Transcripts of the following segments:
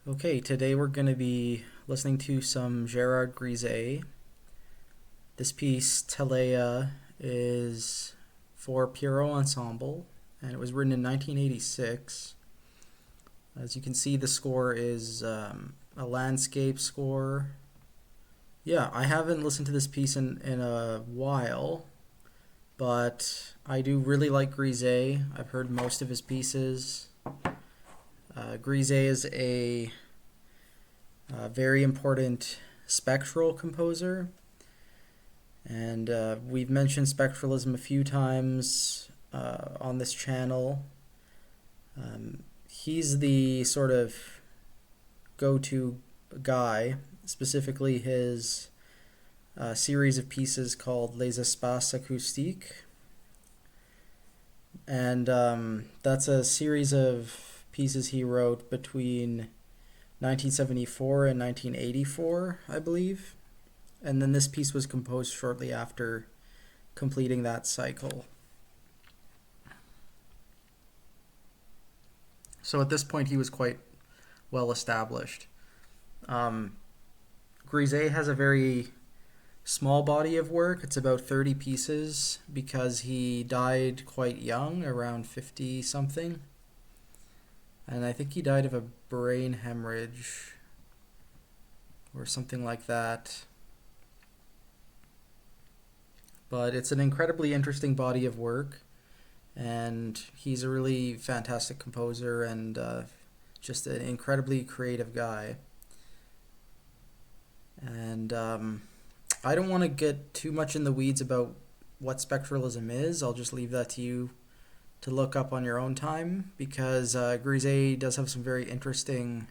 Okay, today we're going to be listening to some Gerard Grisey. This piece, Talea, is for Pierrot Ensemble, and it was written in 1986. As you can see, the score is a landscape score. Yeah, I haven't listened to this piece in a while, but I do really like Grisey. I've heard most of his pieces. Grisey is a very important spectral composer, and we've mentioned spectralism a few times on this channel. He's the sort of go-to guy, specifically his series of pieces called Les Espaces Acoustiques, and that's a series of pieces he wrote between 1974 and 1984, I believe. And then this piece was composed shortly after completing that cycle. So at this point, he was quite well established. Grisey has a very small body of work. It's about 30 pieces because he died quite young, around 50 something. And I think he died of a brain hemorrhage or something like that. But it's an incredibly interesting body of work, and he's a really fantastic composer and just an incredibly creative guy. And I don't want to get too much in the weeds about what spectralism is. I'll just leave that to you to look up on your own time, because Grisey does have some very interesting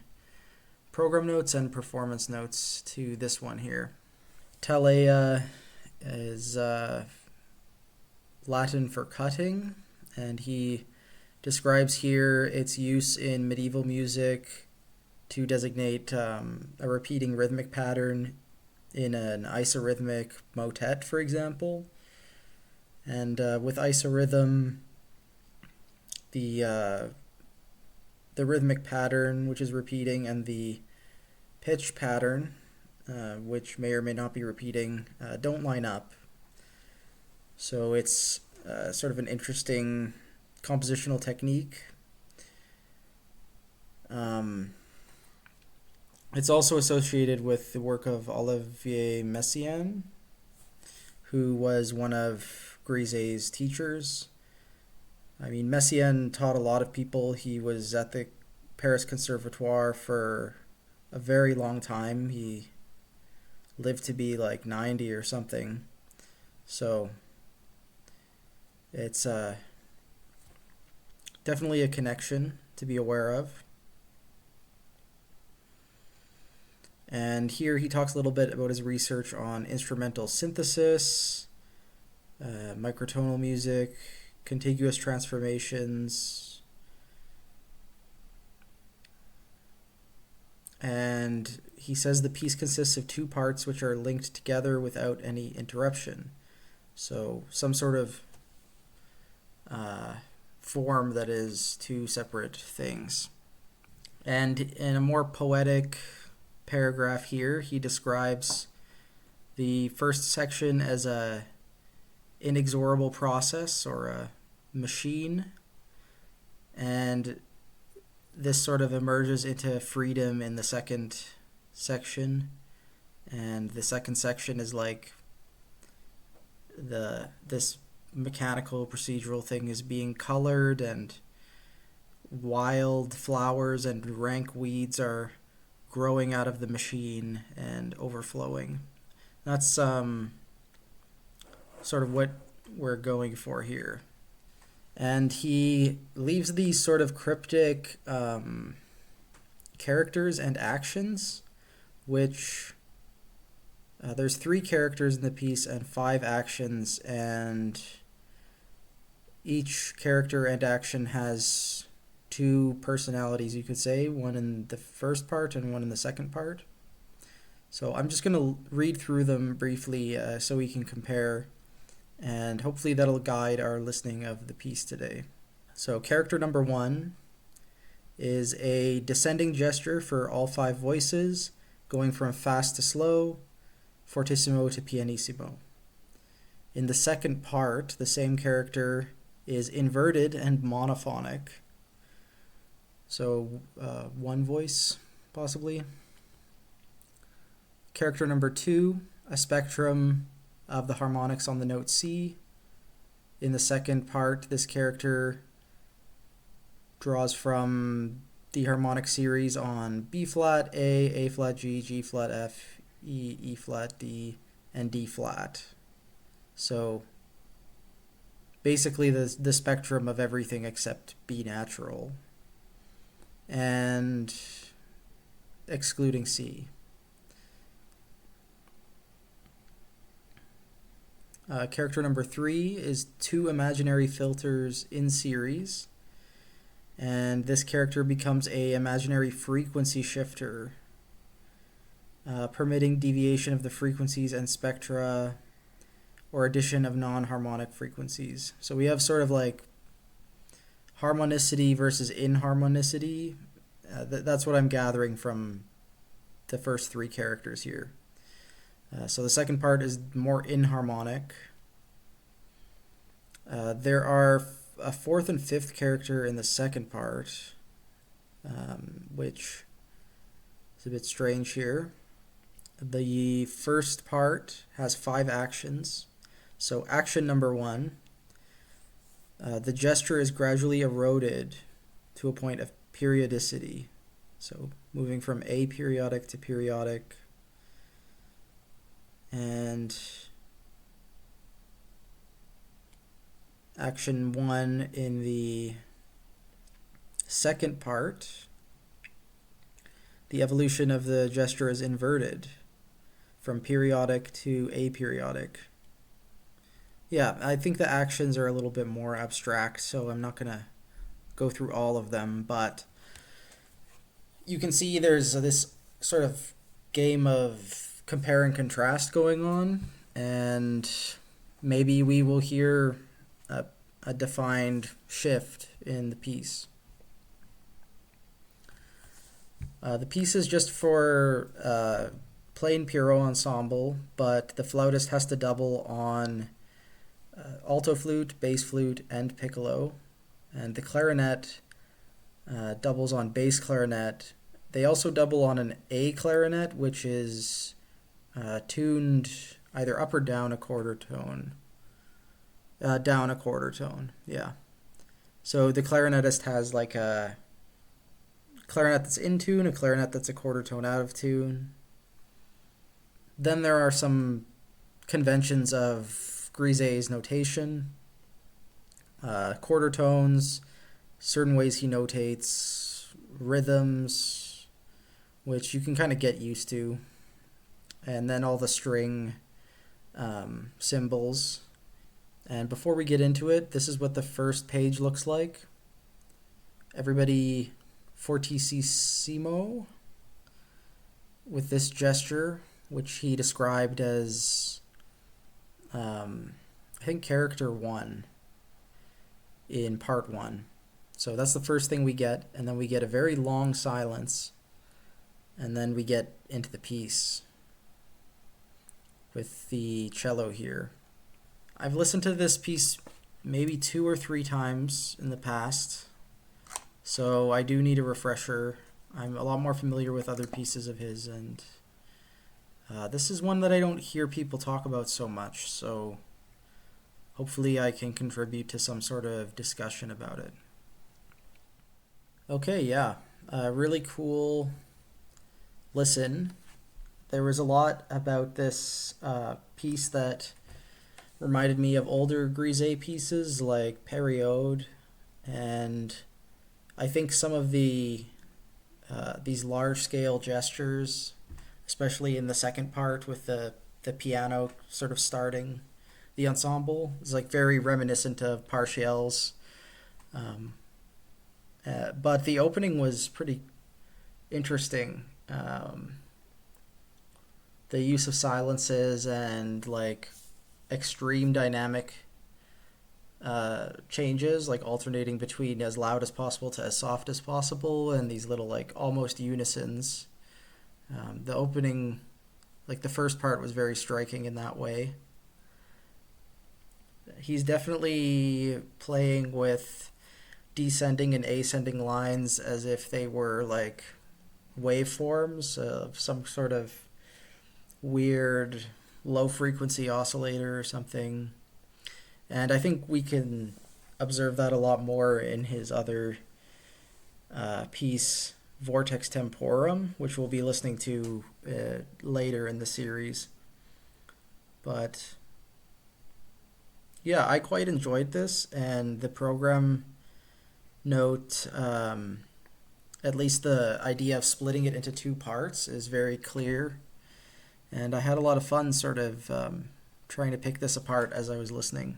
program notes and performance notes to this one here. Talea is Latin for cutting, and he describes here its use in medieval music to designate a repeating rhythmic pattern in an isorhythmic motet, for example. And with isorhythm, the rhythmic pattern, which is repeating, and the pitch pattern, which may or may not be repeating, don't line up. So it's sort of an interesting compositional technique. It's also associated with the work of Olivier Messiaen, who was one of Grisey's teachers. I mean, Messiaen taught a lot of people. He was at the Paris Conservatoire for a very long time. He lived to be like 90 or something. So it's definitely a connection to be aware of. And here he talks a little bit about his research on instrumental synthesis, microtonal music, contiguous transformations, and he says the piece consists of two parts which are linked together without any interruption. So some sort of form that is two separate things. And in a more poetic paragraph here, he describes the first section as a inexorable process or a machine, and this sort of emerges into freedom in the second section, and the second section is like this mechanical procedural thing is being colored, and wild flowers and rank weeds are growing out of the machine and overflowing. That's sort of what we're going for here. And he leaves these sort of cryptic characters and actions, which there's 3 characters in the piece and 5 actions, and each character and action has 2 personalities, you could say, one in the first part and one in the second part. So I'm just going to read through them briefly so we can compare, and hopefully that'll guide our listening of the piece today. So character number 1 is a descending gesture for all 5 voices, going from fast to slow, fortissimo to pianissimo. In the second part, the same character is inverted and monophonic. So 1 voice, possibly. Character number 2, a spectrum of the harmonics on the note C. In the second part, this character draws from the harmonic series on B flat, A flat G, G flat F, E flat D, and D flat. So basically the spectrum of everything except B natural, and excluding C. Character number 3 is 2 imaginary filters in series, and this character becomes a imaginary frequency shifter, permitting deviation of the frequencies and spectra or addition of non-harmonic frequencies. So we have sort of like harmonicity versus inharmonicity. That's what I'm gathering from the first 3 characters here. So the second part is more inharmonic. There are a 4th and 5th character in the second part, which is a bit strange here. The first part has 5 actions. So action number 1, the gesture is gradually eroded to a point of periodicity. So moving from aperiodic to periodic. And action 1 in the second part, the evolution of the gesture is inverted from periodic to aperiodic. Yeah, I think the actions are a little bit more abstract, so I'm not going to go through all of them, but you can see there's this sort of game of compare and contrast going on, and maybe we will hear a defined shift in the piece. The piece is just for plain Pierrot Ensemble, but the flautist has to double on alto flute, bass flute, and piccolo, and the clarinet doubles on bass clarinet. They also double on an A clarinet, which is tuned either up or down a quarter tone. Down a quarter tone, yeah. So the clarinetist has like a clarinet that's in tune, a clarinet that's a quarter tone out of tune. Then there are some conventions of Grisey's notation, quarter tones, certain ways he notates, rhythms, which you can kind of get used to, and then all the string symbols. And before we get into it, this is what the first page looks like. Everybody fortissimo with this gesture, which he described as, I think, character 1 in part 1. So that's the first thing we get, and then we get a very long silence, and then we get into the piece with the cello here. I've listened to this piece maybe 2 or 3 times in the past, so I do need a refresher. I'm a lot more familiar with other pieces of his, and this is one that I don't hear people talk about so much, so hopefully I can contribute to some sort of discussion about it. Okay, yeah, really cool listen. There was a lot about this piece that reminded me of older Grisey pieces like Periode, and I think some of the these large-scale gestures, especially in the second part with the piano sort of starting the ensemble, is like very reminiscent of Partiels. But the opening was pretty interesting. The use of silences and like extreme dynamic changes, like alternating between as loud as possible to as soft as possible, and these little like almost unisons. The opening, like the first part, was very striking in that way. He's definitely playing with descending and ascending lines as if they were like waveforms of some sort of weird low frequency oscillator or something. And I think we can observe that a lot more in his other piece, Vortex Temporum, which we'll be listening to later in the series. But yeah, I quite enjoyed this, and the program note, at least the idea of splitting it into two parts, is very clear. And I had a lot of fun sort of trying to pick this apart as I was listening.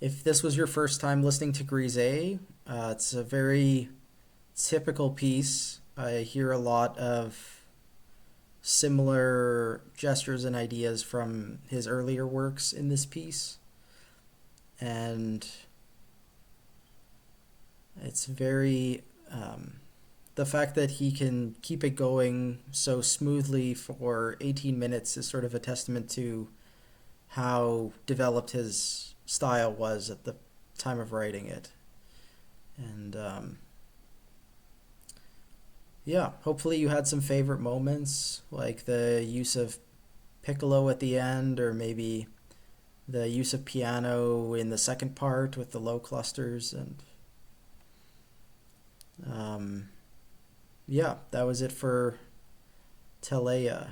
If this was your first time listening to Grisey, it's a very typical piece. I hear a lot of similar gestures and ideas from his earlier works in this piece. And it's very... the fact that he can keep it going so smoothly for 18 minutes is sort of a testament to how developed his style was at the time of writing it. And yeah, hopefully you had some favorite moments, like the use of piccolo at the end, or maybe the use of piano in the second part with the low clusters. And yeah, that was it for Talea.